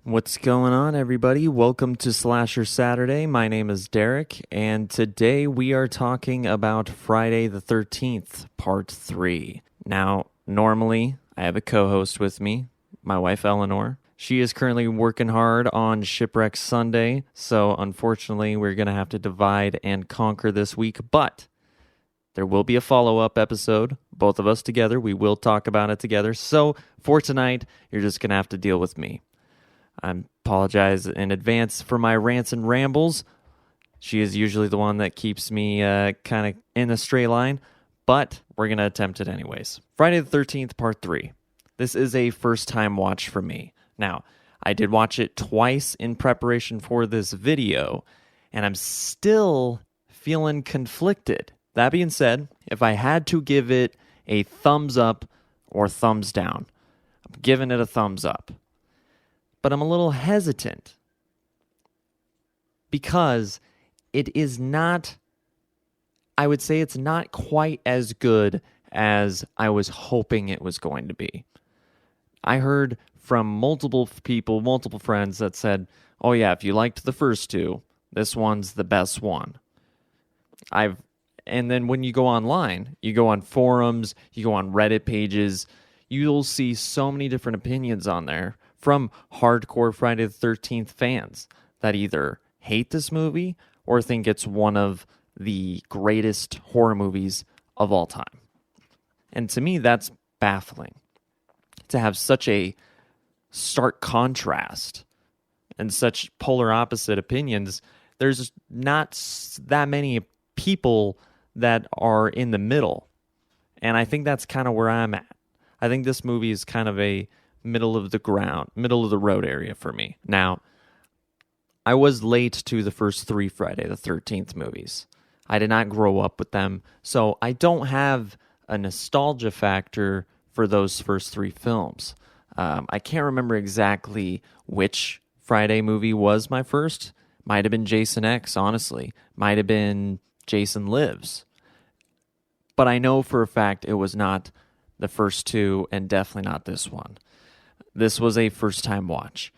What's going on, everybody? Welcome to Slasher Saturday. My name is Derek, and today we are talking about Friday the 13th, Part 3. Now, normally, I have a co-host with me, my wife Eleanor. She is currently working hard on Shipwrecks Sunday, so unfortunately, we're going to have to divide and conquer this week, but there will be a follow-up episode, both of us together. We will talk about it together, so for tonight, you're just going to have to deal with me. I apologize in advance for my rants and rambles. She is usually the one that keeps me kind of in a straight line, but we're going to attempt it anyways. Friday the 13th, Part 3. This is a first-time watch for me. Now, I did watch it twice in preparation for this video, and I'm still feeling conflicted. That being said, if I had to give it a thumbs up or thumbs down, I'm giving it a thumbs up. But I'm a little hesitant because it is not, I would say it's not quite as good as I was hoping it was going to be. I heard from multiple people, multiple friends that said, oh yeah, if you liked the first two, this one's the best one. And then when you go online, you go on forums, you go on Reddit pages, you'll see so many different opinions on there from hardcore Friday the 13th fans that either hate this movie or think it's one of the greatest horror movies of all time. And to me, that's baffling. To have such a stark contrast and such polar opposite opinions, there's not that many people that are in the middle. And I think that's kind of where I'm at. I think this movie is kind of a middle of the road area for me. Now, I was late to the first three Friday the 13th movies. I did not grow up with them, so I don't have a nostalgia factor for those first three films. I can't remember exactly which Friday movie was my first. Might have been Jason X, honestly. Might have been Jason Lives. But I know for a fact it was not the first two, and definitely not this one. This was a first-time watch.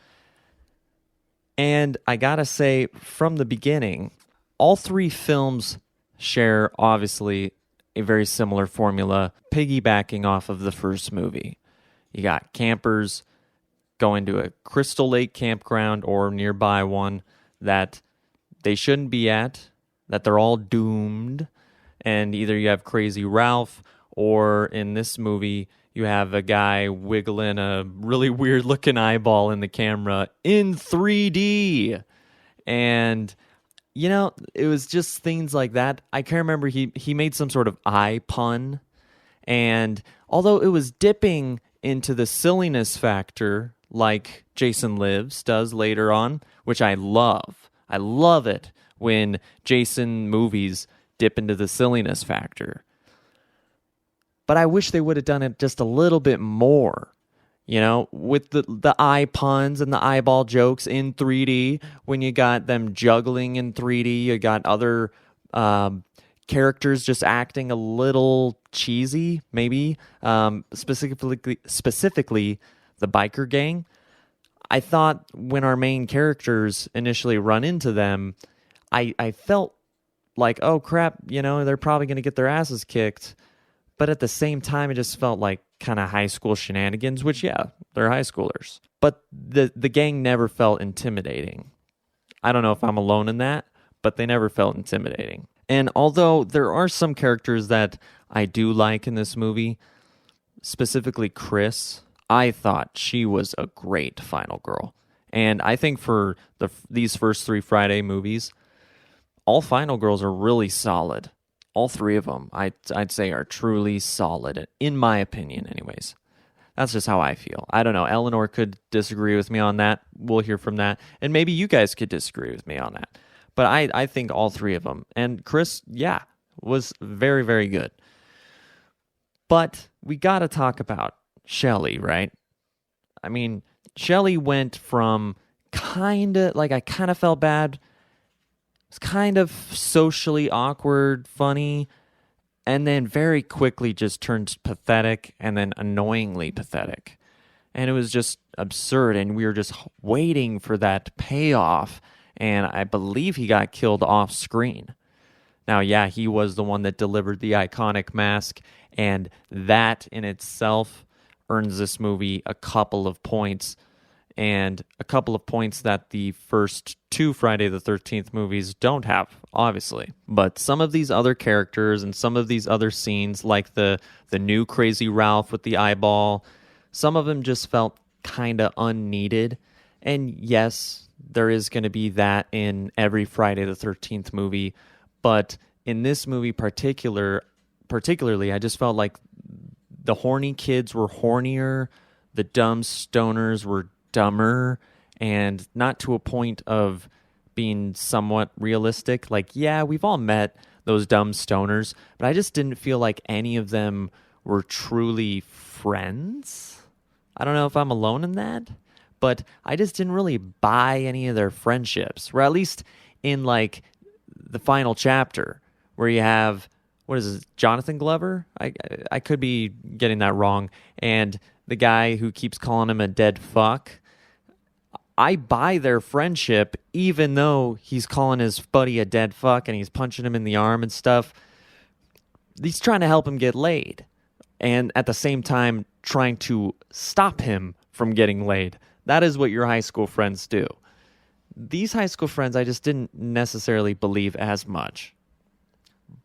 And I gotta say, from the beginning, all three films share, obviously, a very similar formula, piggybacking off of the first movie. You got campers going to a Crystal Lake campground or nearby one that they shouldn't be at, that they're all doomed, and either you have Crazy Ralph, or in this movie, you have a guy wiggling a really weird-looking eyeball in the camera in 3D. And, you know, it was just things like that. I can't remember, he made some sort of eye pun. And although it was dipping into the silliness factor, like Jason Lives does later on, which I love. I love it when Jason movies dip into the silliness factor. But I wish they would have done it just a little bit more, you know, with the eye puns and the eyeball jokes in 3D. When you got them juggling in 3D, you got other characters just acting a little cheesy, maybe, specifically the biker gang. I thought when our main characters initially run into them, I felt like, oh crap, you know, they're probably going to get their asses kicked. But at the same time, it just felt like kind of high school shenanigans, which, yeah, they're high schoolers. But the gang never felt intimidating. I don't know if I'm alone in that, but they never felt intimidating. And although there are some characters that I do like in this movie, specifically Chris, I thought she was a great final girl. And I think for these first three Friday movies, all final girls are really solid. All three of them, I'd say, are truly solid, in my opinion, anyways. That's just how I feel. I don't know. Eleanor could disagree with me on that. We'll hear from that. And maybe you guys could disagree with me on that. But I think all three of them. And Chris, yeah, was very, very good. But we got to talk about Shelley, right? I mean, Shelley went from kind of, like, I kind of felt bad. It's kind of socially awkward, funny, and then very quickly just turned pathetic and then annoyingly pathetic. And it was just absurd. And we were just waiting for that payoff. And I believe he got killed off screen. Now, yeah, he was the one that delivered the iconic mask. And that in itself earns this movie a couple of points. And a couple of points that the first two Friday the 13th movies don't have, obviously. But some of these other characters and some of these other scenes, like the new Crazy Ralph with the eyeball, some of them just felt kind of unneeded. And yes, there is going to be that in every Friday the 13th movie. But in this movie particularly, I just felt like the horny kids were hornier, the dumb stoners were dumber, and not to a point of being somewhat realistic. Like, yeah, we've all met those dumb stoners, but I just didn't feel like any of them were truly friends. I don't know if I'm alone in that, but I just didn't really buy any of their friendships, or at least in like the final chapter where you have, what is it, Jonathan Glover? I could be getting that wrong. And the guy who keeps calling him a dead fuck. I buy their friendship, even though he's calling his buddy a dead fuck and he's punching him in the arm and stuff. He's trying to help him get laid, and at the same time trying to stop him from getting laid. That is what your high school friends do. These high school friends, I just didn't necessarily believe as much.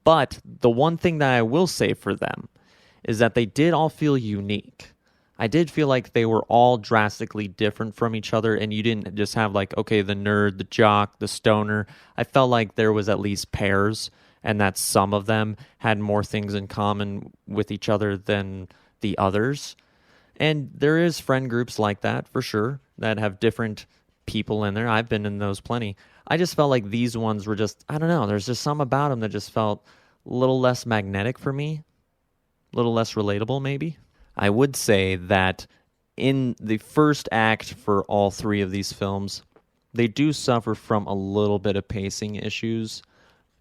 But the one thing that I will say for them is that they did all feel unique. I did feel like they were all drastically different from each other, and you didn't just have like, okay, the nerd, the jock, the stoner. I felt like there was at least pairs, and that some of them had more things in common with each other than the others. And there is friend groups like that, for sure, that have different people in there. I've been in those plenty. I just felt like these ones were just, I don't know, there's just some about them that just felt a little less magnetic for me, a little less relatable maybe. I would say that in the first act for all three of these films, they do suffer from a little bit of pacing issues,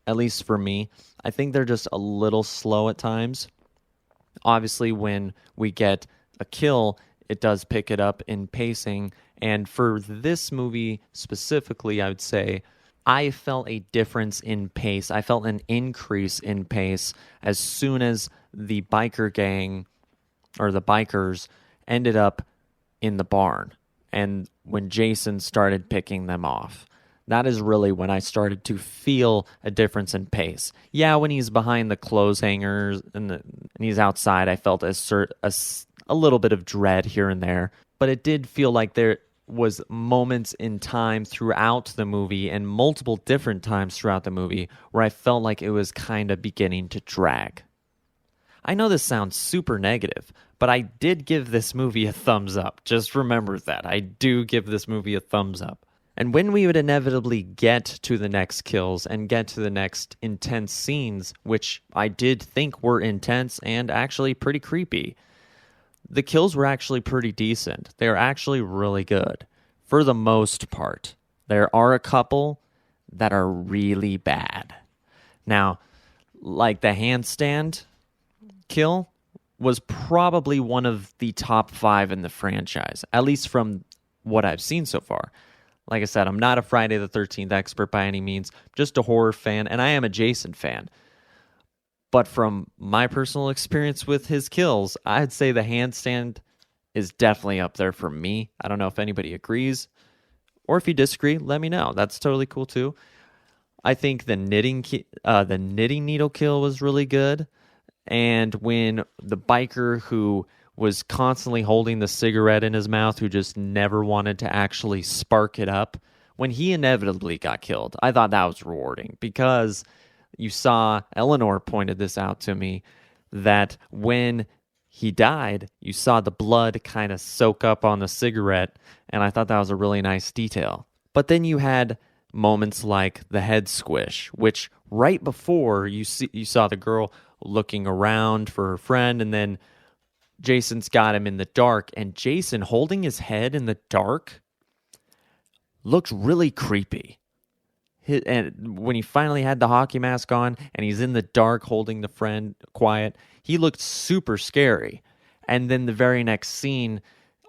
at least for me. I think they're just a little slow at times. Obviously, when we get a kill, it does pick it up in pacing. And for this movie specifically, I would say I felt a difference in pace. I felt an increase in pace as soon as the biker gang, or the bikers, ended up in the barn, and when Jason started picking them off. That is really when I started to feel a difference in pace. Yeah, when he's behind the clothes hangers and he's outside, I felt a little bit of dread here and there, but it did feel like there was moments in time throughout the movie, and multiple different times throughout the movie, where I felt like it was kind of beginning to drag. I know this sounds super negative, but I did give this movie a thumbs up. Just remember that. I do give this movie a thumbs up. And when we would inevitably get to the next kills and get to the next intense scenes, which I did think were intense and actually pretty creepy, the kills were actually pretty decent. They're actually really good, for the most part. There are a couple that are really bad. Now, like the handstand kill was probably one of the top 5 in the franchise, at least from what I've seen so far. Like I said, I'm not a Friday the 13th expert by any means, just a horror fan, and I am a Jason fan. But from my personal experience with his kills, I'd say the handstand is definitely up there for me. I don't know if anybody agrees, or if you disagree, let me know. That's totally cool too. I think the knitting needle kill was really good. And when the biker who was constantly holding the cigarette in his mouth, who just never wanted to actually spark it up, when he inevitably got killed, I thought that was rewarding, because you saw, Eleanor pointed this out to me, that when he died, you saw the blood kind of soak up on the cigarette, and I thought that was a really nice detail. But then you had moments like the head squish, which right before you saw the girl looking around for her friend, and then Jason's got him in the dark, and Jason holding his head in the dark looked really creepy. And when he finally had the hockey mask on and he's in the dark holding the friend quiet, he looked super scary. And then the very next scene,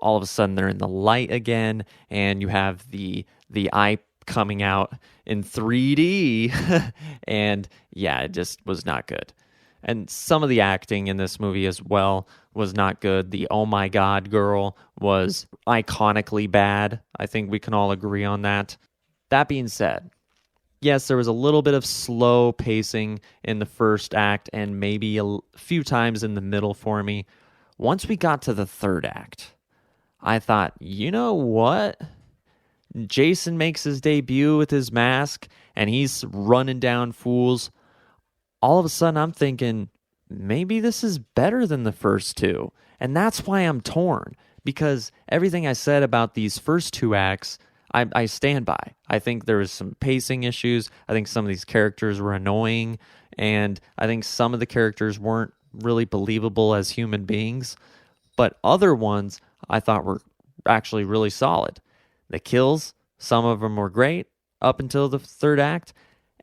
all of a sudden they're in the light again, and you have the eye coming out in 3D. And yeah, it just was not good. And some of the acting in this movie as well was not good. The oh my god girl was iconically bad. I think we can all agree on that. That being said, yes, there was a little bit of slow pacing in the first act and maybe a few times in the middle for me. Once we got to the third act, I thought, you know what? Jason makes his debut with his mask and he's running down fools. All of a sudden, I'm thinking, maybe this is better than the first two. And that's why I'm torn, because everything I said about these first two acts, I stand by. I think there was some pacing issues. I think some of these characters were annoying. And I think some of the characters weren't really believable as human beings. But other ones I thought were actually really solid. The kills, some of them were great up until the third act.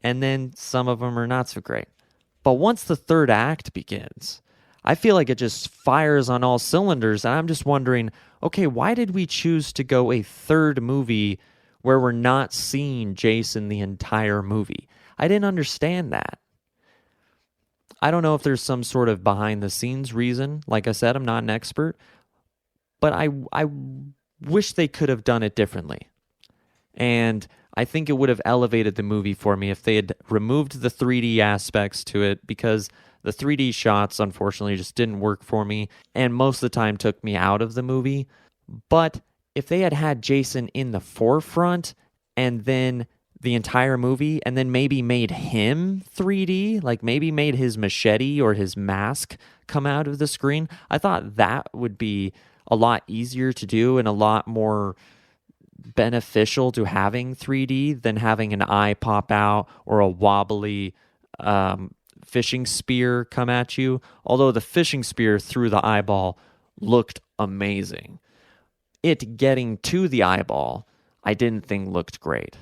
And then some of them are not so great. But once the third act begins, I feel like it just fires on all cylinders. And I'm just wondering, okay, why did we choose to go a third movie where we're not seeing Jason the entire movie? I didn't understand that. I don't know if there's some sort of behind the scenes reason. Like I said, I'm not an expert. But I wish they could have done it differently. And I think it would have elevated the movie for me if they had removed the 3D aspects to it, because the 3D shots, unfortunately, just didn't work for me and most of the time took me out of the movie. But if they had had Jason in the forefront and then the entire movie and then maybe made him 3D, like maybe made his machete or his mask come out of the screen, I thought that would be a lot easier to do and a lot more beneficial to having 3D than having an eye pop out or a wobbly fishing spear come at you. Although the fishing spear through the eyeball looked amazing. It getting to the eyeball, I didn't think looked great.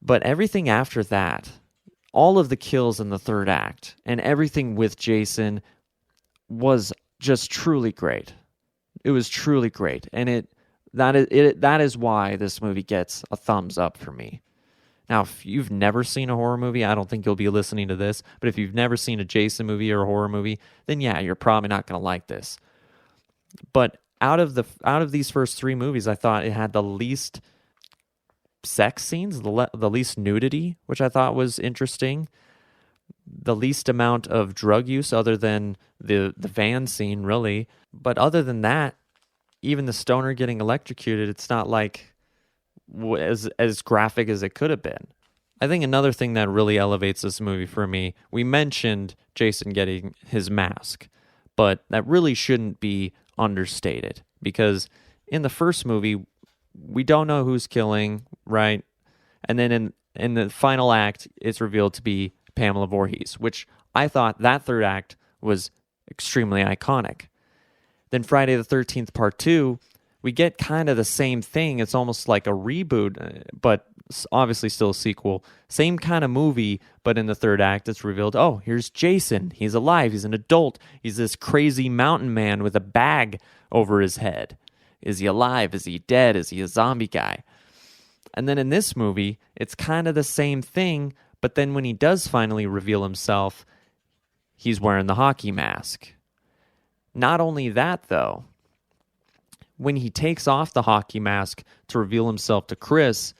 But everything after that, all of the kills in the third act and everything with Jason was just truly great. It was truly great. And that is why this movie gets a thumbs up for me. Now, if you've never seen a horror movie, I don't think you'll be listening to this, but if you've never seen a Jason movie or a horror movie, then yeah, you're probably not going to like this. But out of these first three movies, I thought it had the least sex scenes, the least nudity, which I thought was interesting, the least amount of drug use other than the van scene, really. But other than that, even the stoner getting electrocuted, it's not like as graphic as it could have been. I think another thing that really elevates this movie for me, we mentioned Jason getting his mask, but that really shouldn't be understated, because in the first movie, we don't know who's killing, right? And then in the final act, it's revealed to be Pamela Voorhees, which I thought that third act was extremely iconic. Then Friday the 13th Part 2, we get kind of the same thing. It's almost like a reboot, but obviously still a sequel. Same kind of movie, but in the third act, it's revealed, oh, here's Jason. He's alive. He's an adult. He's this crazy mountain man with a bag over his head. Is he alive? Is he dead? Is he a zombie guy? And then in this movie, it's kind of the same thing, but then when he does finally reveal himself, he's wearing the hockey mask. Not only that, though, when he takes off the hockey mask to reveal himself to Chris,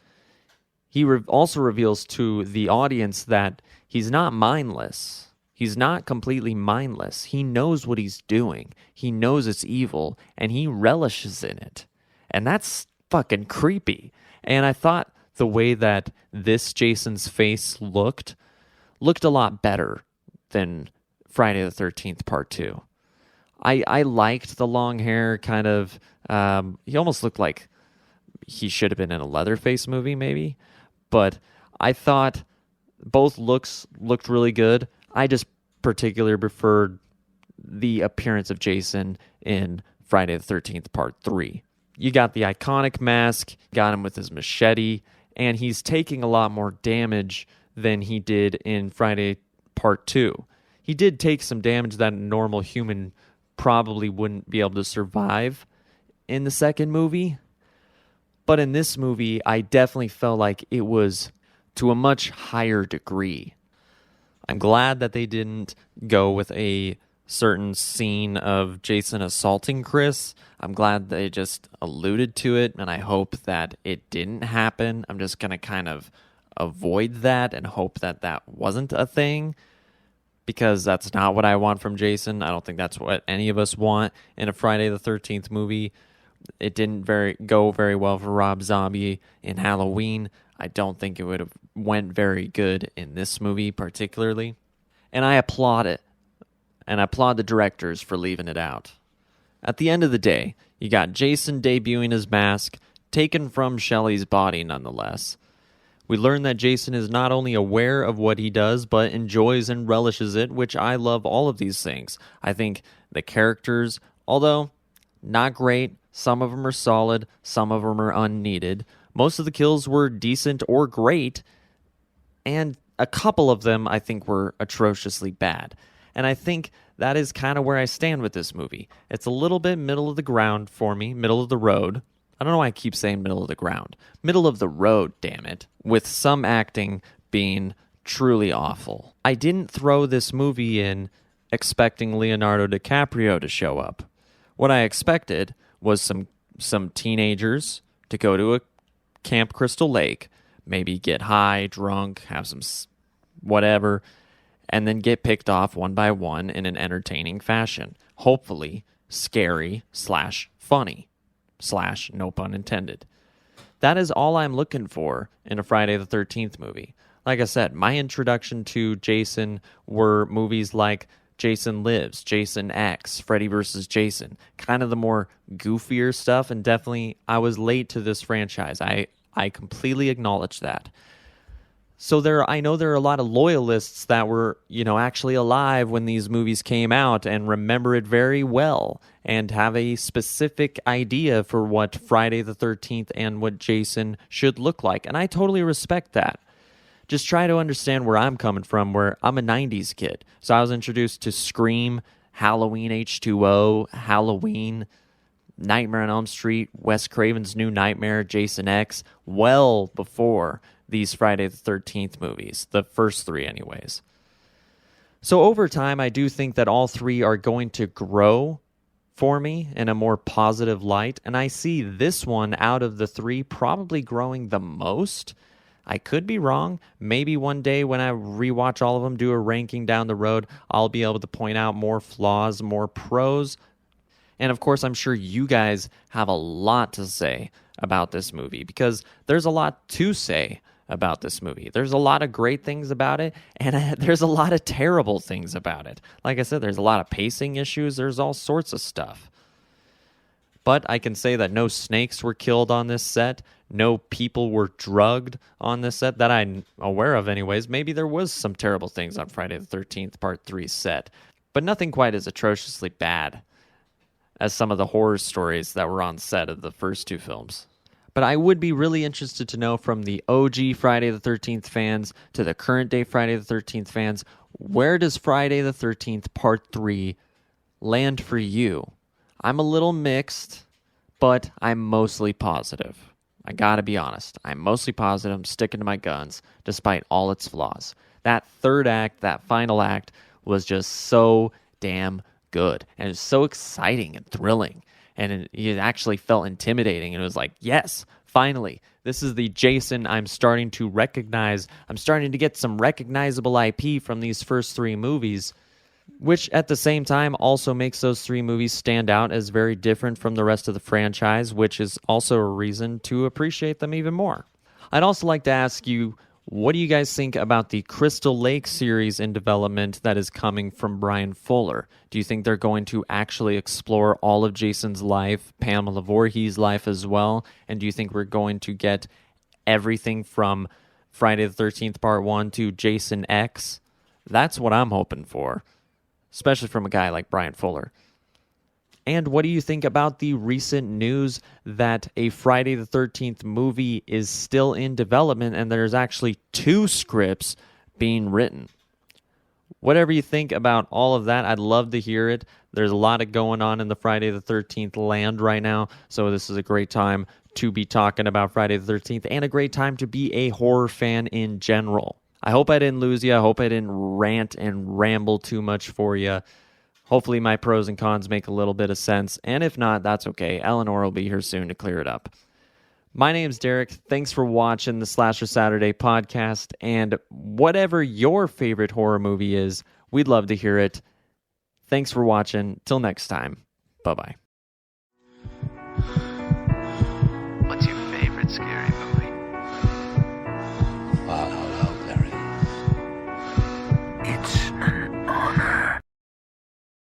he also reveals to the audience that he's not mindless. He's not completely mindless. He knows what he's doing. He knows it's evil, and he relishes in it. And that's fucking creepy. And I thought the way that this Jason's face looked a lot better than Friday the 13th Part 2. I liked the long hair, kind of. He almost looked like he should have been in a Leatherface movie, maybe. But I thought both looks looked really good. I just particularly preferred the appearance of Jason in Friday the 13th Part 3. You got the iconic mask, got him with his machete, and he's taking a lot more damage than he did in Friday Part 2. He did take some damage that a normal human probably wouldn't be able to survive, in the second movie. But in this movie, I definitely felt like it was to a much higher degree. I'm glad that they didn't go with a certain scene of Jason assaulting Chris. I'm glad they just alluded to it, and I hope that it didn't happen. I'm just going to kind of avoid that and hope that that wasn't a thing, because that's not what I want from Jason. I don't think that's what any of us want in a Friday the 13th movie. It didn't go very well for Rob Zombie in Halloween. I don't think it would have went very good in this movie particularly. And I applaud it. And I applaud the directors for leaving it out. At the end of the day, you got Jason debuting his mask, taken from Shelley's body nonetheless. We learn that Jason is not only aware of what he does, but enjoys and relishes it, which I love all of these things. I think the characters, although not great, some of them are solid, some of them are unneeded. Most of the kills were decent or great, and a couple of them I think were atrociously bad. And I think that is kind of where I stand with this movie. It's a little bit middle of the ground for me, middle of the road. I don't know why I keep saying middle of the ground. Middle of the road, damn it. With some acting being truly awful. I didn't throw this movie in expecting Leonardo DiCaprio to show up. What I expected was some teenagers to go to a Camp Crystal Lake, maybe get high, drunk, have some whatever, and then get picked off one by one in an entertaining fashion. Hopefully scary / funny / no pun intended. That is all I'm looking for in a Friday the 13th movie. Like I said, my introduction to Jason were movies like Jason Lives, Jason X, Freddy vs. Jason, kind of the more goofier stuff, and definitely I was late to this franchise. I completely acknowledge that. So I know there are a lot of loyalists that were, actually alive when these movies came out and remember it very well and have a specific idea for what Friday the 13th and what Jason should look like. And I totally respect that. Just try to understand where I'm coming from, where I'm a 90s kid. So I was introduced to Scream, Halloween H2O, Halloween, Nightmare on Elm Street, Wes Craven's New Nightmare, Jason X, well before these Friday the 13th movies, the first three anyways. So over time, I do think that all three are going to grow for me in a more positive light, and I see this one out of the three probably growing the most. I could be wrong. Maybe one day when I rewatch all of them, do a ranking down the road, I'll be able to point out more flaws, more pros. And of course, I'm sure you guys have a lot to say about this movie, because there's a lot to say about this movie. There's a lot of great things about it, and there's a lot of terrible things about it. Like I said, there's a lot of pacing issues. There's all sorts of stuff. But I can say that no snakes were killed on this set. No people were drugged on this set that I'm aware of anyways. Maybe there was some terrible things on Friday the 13th Part 3 set, but nothing quite as atrociously bad as some of the horror stories that were on set of the first two films. But I would be really interested to know from the OG Friday the 13th fans to the current day Friday the 13th fans, where does Friday the 13th Part 3 land for you? I'm a little mixed, but I'm mostly positive. I gotta be honest. I'm mostly positive. I'm sticking to my guns, despite all its flaws. That third act, that final act, was just so damn good. And it was so exciting and thrilling. And it actually felt intimidating. And it was like, yes, finally, this is the Jason I'm starting to recognize. I'm starting to get some recognizable IP from these first three movies, which at the same time also makes those three movies stand out as very different from the rest of the franchise, which is also a reason to appreciate them even more. I'd also like to ask you, what do you guys think about the Crystal Lake series in development that is coming from Brian Fuller? Do you think they're going to actually explore all of Jason's life, Pamela Voorhees' life as well? And do you think we're going to get everything from Friday the 13th Part 1 to Jason X? That's what I'm hoping for, especially from a guy like Brian Fuller. And what do you think about the recent news that a Friday the 13th movie is still in development and there's actually 2 scripts being written? Whatever you think about all of that, I'd love to hear it. There's a lot of going on in the Friday the 13th land right now, so this is a great time to be talking about Friday the 13th and a great time to be a horror fan in general. I hope I didn't lose you. I hope I didn't rant and ramble too much for you. Hopefully my pros and cons make a little bit of sense, and if not, that's okay. Eleanor will be here soon to clear it up. My name's Derek. Thanks for watching the Slasher Saturday podcast, and whatever your favorite horror movie is, we'd love to hear it. Thanks for watching. Till next time. Bye-bye. What's your favorite scary movie?